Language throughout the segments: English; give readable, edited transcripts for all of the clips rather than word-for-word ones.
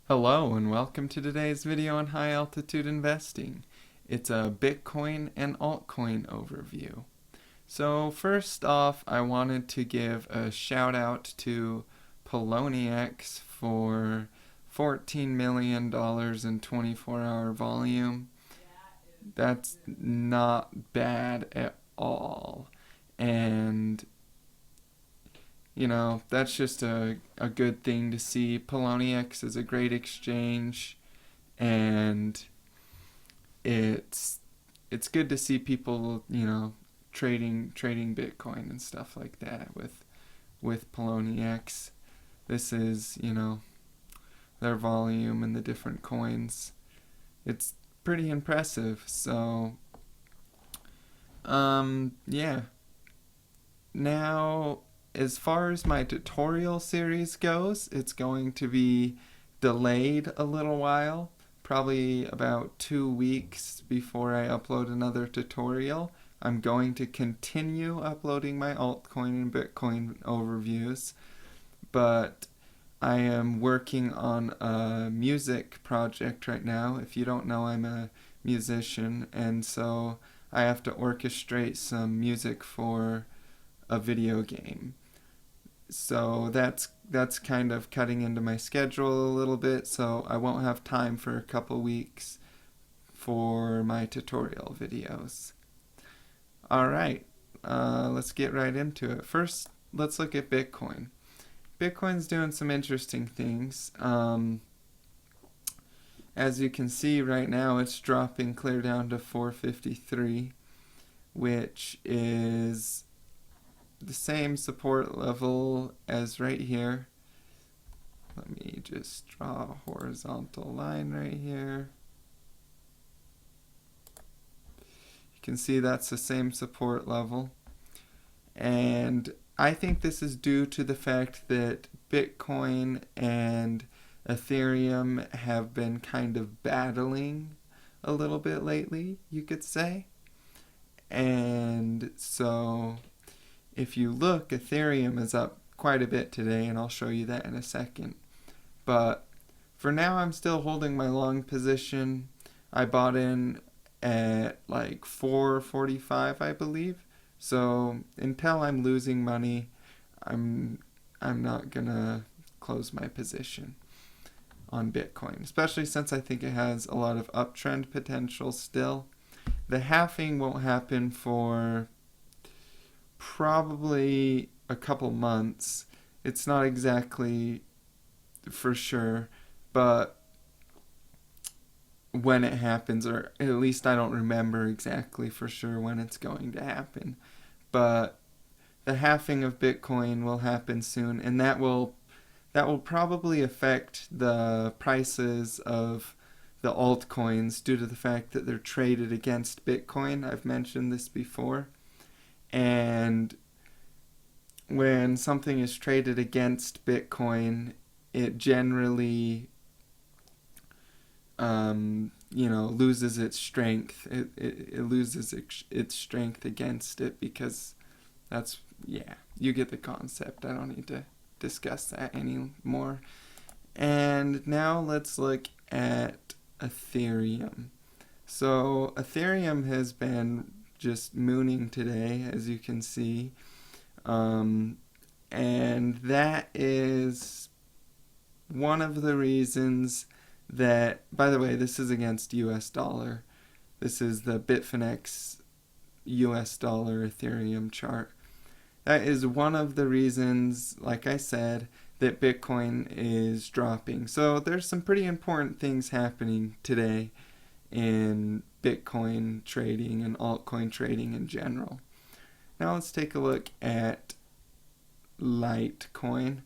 Hello and welcome to today's video on high altitude investing. It's a Bitcoin and altcoin overview. So first off, I wanted to give a shout out to Poloniex for $14 million in 24-hour volume. That's not bad at all. And that's just a good thing to see. Poloniex is a great exchange, and it's good to see people, trading Bitcoin and stuff like that with Poloniex. This is, their volume and the different coins. It's pretty impressive. So, yeah. Now, as far as my tutorial series goes, it's going to be delayed a little while, probably about 2 weeks before I upload another tutorial. I'm going to continue uploading my altcoin and Bitcoin overviews, but I am working on a music project right now. If you don't know, I'm a musician, and so I have to orchestrate some music for a video game. So that's kind of cutting into my schedule a little bit, so I won't have time for a couple weeks for my tutorial videos. Alright, let's get right into it. First, let's look at Bitcoin. Bitcoin's doing some interesting things. As you can see right now, it's dropping clear down to 453, which is the same support level as right here. Let me just draw a horizontal line right here. You can see that's the same support level. And I think this is due to the fact that Bitcoin and Ethereum have been kind of battling a little bit lately, you could say. And so if you look, Ethereum is up quite a bit today, and I'll show you that in a second. But for now, I'm still holding my long position. I bought in at like 445, I believe. So until I'm losing money, I'm not gonna close my position on Bitcoin, especially since I think it has a lot of uptrend potential still. The halving won't happen for probably a couple months. It's not exactly for sure, but when it happens, or at least I don't remember exactly for sure when it's going to happen, but the halving of Bitcoin will happen soon, and that will probably affect the prices of the altcoins due to the fact that they're traded against Bitcoin. I've mentioned this before. And when something is traded against Bitcoin, it generally, loses its strength. It loses its strength against it because you get the concept. I don't need to discuss that anymore. And now let's look at Ethereum. So Ethereum has been just mooning today, as you can see. And that is one of the reasons that, by the way, this is against US dollar. This is the Bitfinex US dollar Ethereum chart. That is one of the reasons, like I said, that Bitcoin is dropping. So there's some pretty important things happening today in Bitcoin trading and altcoin trading in general. Now let's take a look at Litecoin.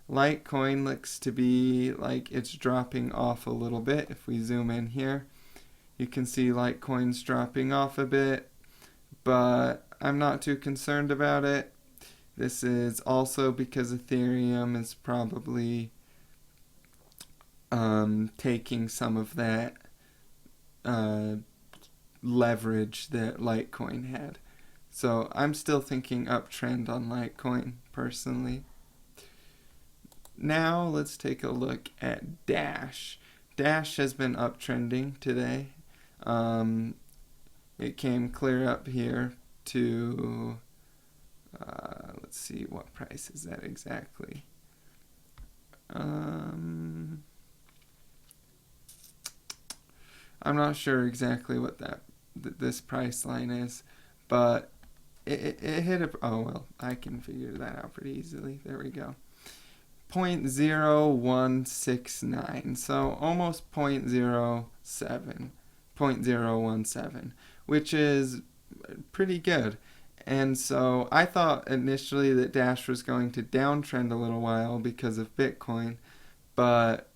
Litecoin looks to be like it's dropping off a little bit. If we zoom in here, you can see Litecoin's dropping off a bit, but I'm not too concerned about it. This is also because Ethereum is probably taking some of that leverage that Litecoin had. So I'm still thinking uptrend on Litecoin personally. Now let's take a look at Dash. Dash has been uptrending today. It came clear up here to, let's see, what price is that exactly? I'm not sure exactly what this price line is, but it hit a, oh well, I can figure that out pretty easily. There we go. 0.0169, so almost 0.17, which is pretty good. And so I thought initially that Dash was going to downtrend a little while because of Bitcoin, but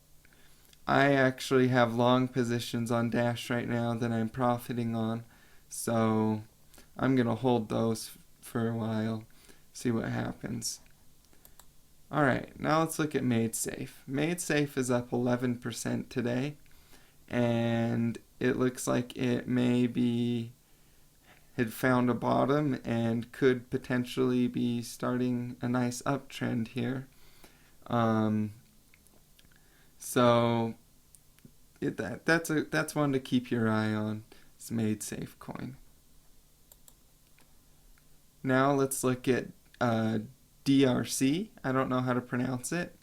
I actually have long positions on Dash right now that I'm profiting on, so I'm going to hold those for a while, see what happens. Alright, now let's look at MadeSafe. MadeSafe is up 11% today, and it looks like it maybe had found a bottom and could potentially be starting a nice uptrend here. So that's one to keep your eye on. It's MadeSafe coin. Now let's look at DRC. I don't know how to pronounce it.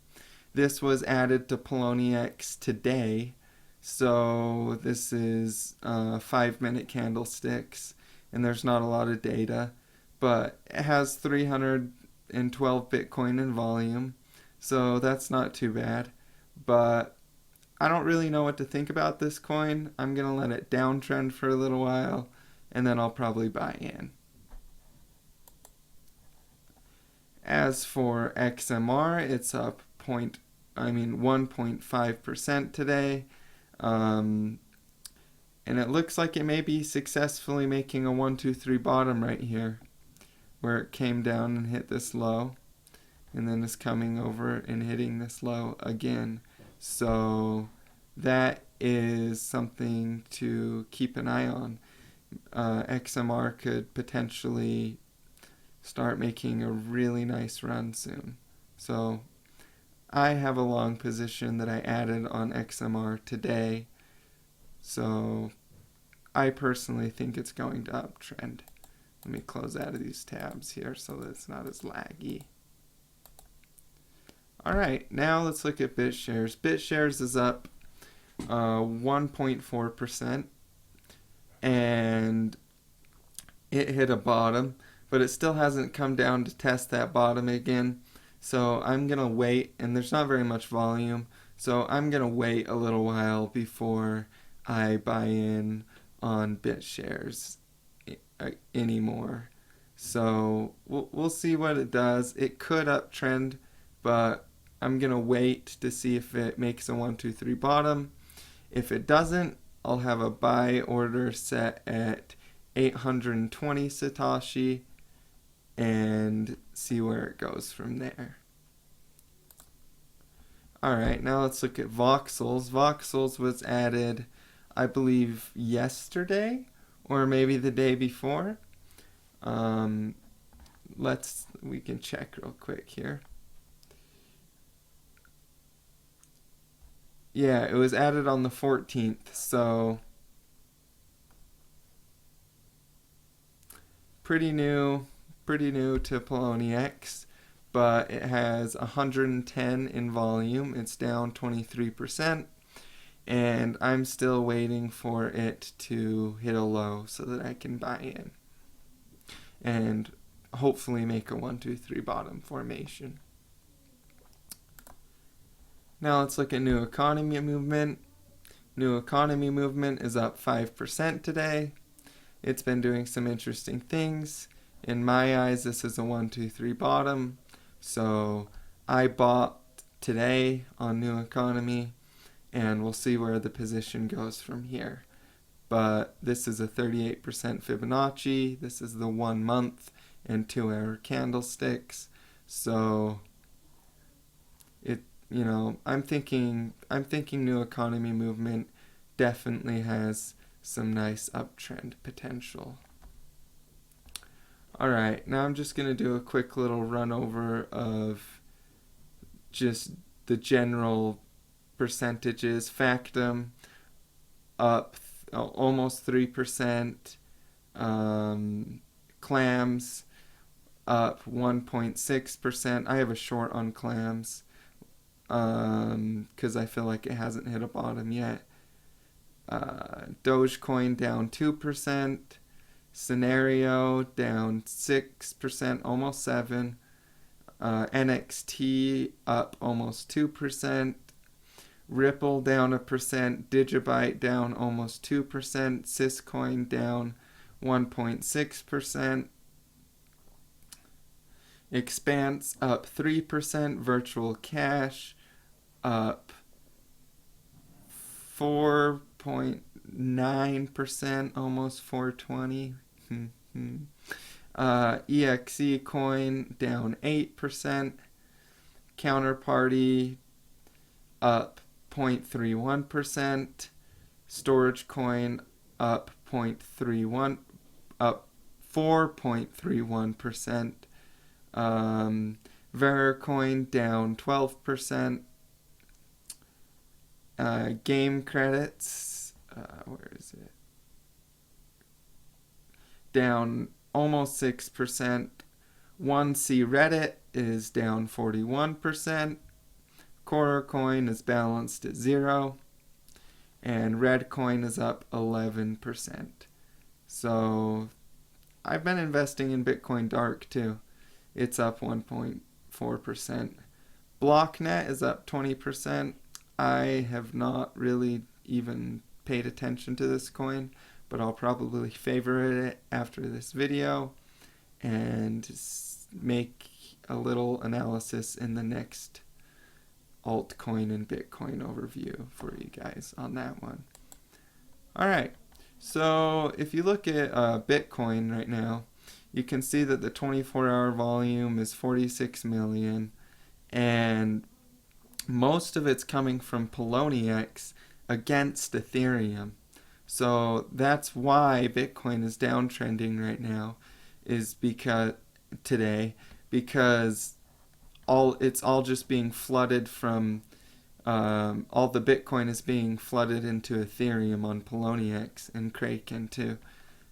This was added to Poloniex today. So this is 5-minute candlesticks, and there's not a lot of data, but it has 312 Bitcoin in volume, so that's not too bad. But I don't really know what to think about this coin. I'm going to let it downtrend for a little while, and then I'll probably buy in. As for XMR, it's up 1.5% today. And it looks like it may be successfully making a 1, 2, 3 bottom right here, where it came down and hit this low, and then is coming over and hitting this low again. So that is something to keep an eye on. XMR could potentially start making a really nice run soon. So I have a long position that I added on XMR today, so I personally think it's going to uptrend. Let me close out of these tabs here so that it's not as laggy. Alright, now let's look at BitShares. BitShares is up 1.4%, and it hit a bottom, but it still hasn't come down to test that bottom again. So I'm going to wait, and there's not very much volume, so I'm going to wait a little while before I buy in on BitShares anymore. So we'll see what it does. It could uptrend, but I'm going to wait to see if it makes a 1, 2, 3 bottom. If it doesn't, I'll have a buy order set at 820 Satoshi and see where it goes from there. Alright, now let's look at Voxels. Voxels was added, I believe, yesterday or maybe the day before. We can check real quick here. Yeah, it was added on the 14th, so pretty new to Poloniex, but it has 110 in volume. It's down 23%, and I'm still waiting for it to hit a low so that I can buy in and hopefully make a 1, 2, 3 bottom formation. Now let's look at New Economy Movement. New Economy Movement is up 5% today. It's been doing some interesting things. In my eyes, this is a 1, 2, 3 bottom. So I bought today on New Economy, and we'll see where the position goes from here. But this is a 38% Fibonacci. This is the 1 month and 2-hour candlesticks. So I'm thinking New Economy Movement definitely has some nice uptrend potential. Alright, now I'm just going to do a quick little run over of just the general percentages. Factum up almost 3%. Clams up 1.6%. I have a short on clams because I feel like it hasn't hit a bottom yet. Dogecoin down 2%. Scenario down 6%, almost 7%. NXT up almost 2%. Ripple down 1%. Digibyte down almost 2%. Syscoin down 1.6%. Expanse up 3%. Virtual cash up 4.9%, almost 420. EXE coin down 8%. Counterparty up 0.31%. Storage coin up 4.31%. Vericoin down 12%. Game credits, where is it? Down almost 6%. 1C Reddit is down 41%. Coin is balanced at 0. And Redcoin is up 11%. So I've been investing in Bitcoin Dark too. It's up 1.4%. BlockNet is up 20%. I have not really even paid attention to this coin, but I'll probably favorite it after this video and make a little analysis in the next altcoin and Bitcoin overview for you guys on that one. Alright, so if you look at Bitcoin right now, you can see that the 24-hour volume is 46 million, and most of it's coming from Poloniex against Ethereum. So that's why Bitcoin is downtrending right now, is because it's all just being flooded from all the Bitcoin is being flooded into Ethereum on Poloniex and Kraken too.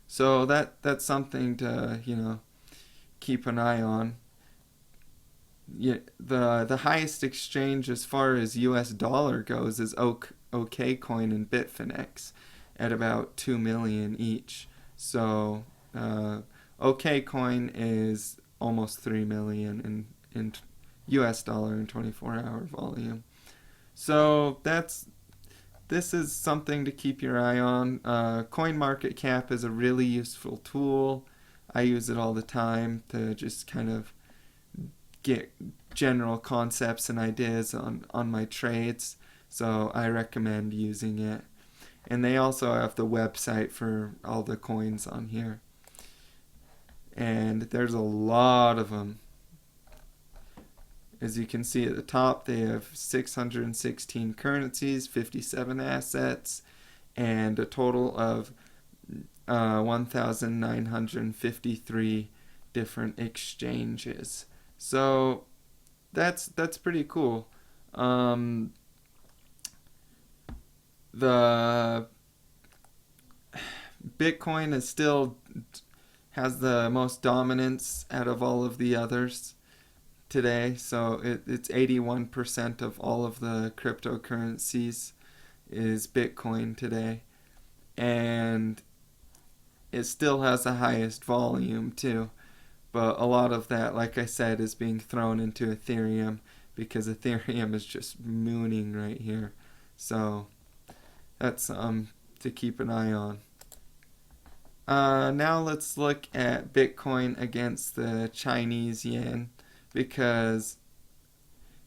So that's something to keep an eye on. The highest exchange as far as US dollar goes is OKCoin and Bitfinex at about 2 million each. So OKCoin is almost 3 million in US dollar and 24-hour volume. So this is something to keep your eye on. CoinMarketCap is a really useful tool. I use it all the time to just kind of get general concepts and ideas on my trades. So I recommend using it. And they also have the website for all the coins on here. And there's a lot of them. As you can see at the top, they have 616 currencies, 57 assets, and a total of 1,953 different exchanges. So that's pretty cool. The Bitcoin is still has the most dominance out of all of the others today. So it's 81% of all of the cryptocurrencies is Bitcoin today. And it still has the highest volume too. But a lot of that, like I said, is being thrown into Ethereum because Ethereum is just mooning right here. So that's to keep an eye on. Now let's look at Bitcoin against the Chinese yuan, because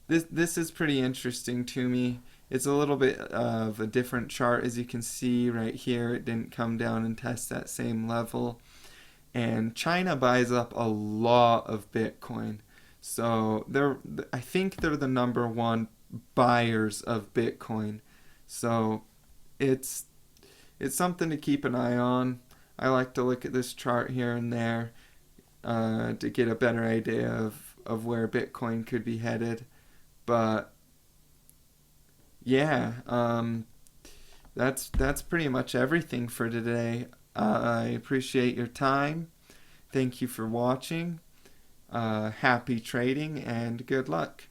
this is pretty interesting to me. It's a little bit of a different chart. As you can see right here, it didn't come down and test that same level. And China buys up a lot of Bitcoin. So I think they're the number one buyers of Bitcoin. So it's something to keep an eye on. I like to look at this chart here and there to get a better idea of where Bitcoin could be headed. But yeah, that's pretty much everything for today. I appreciate your time. Thank you for watching. Happy trading and good luck.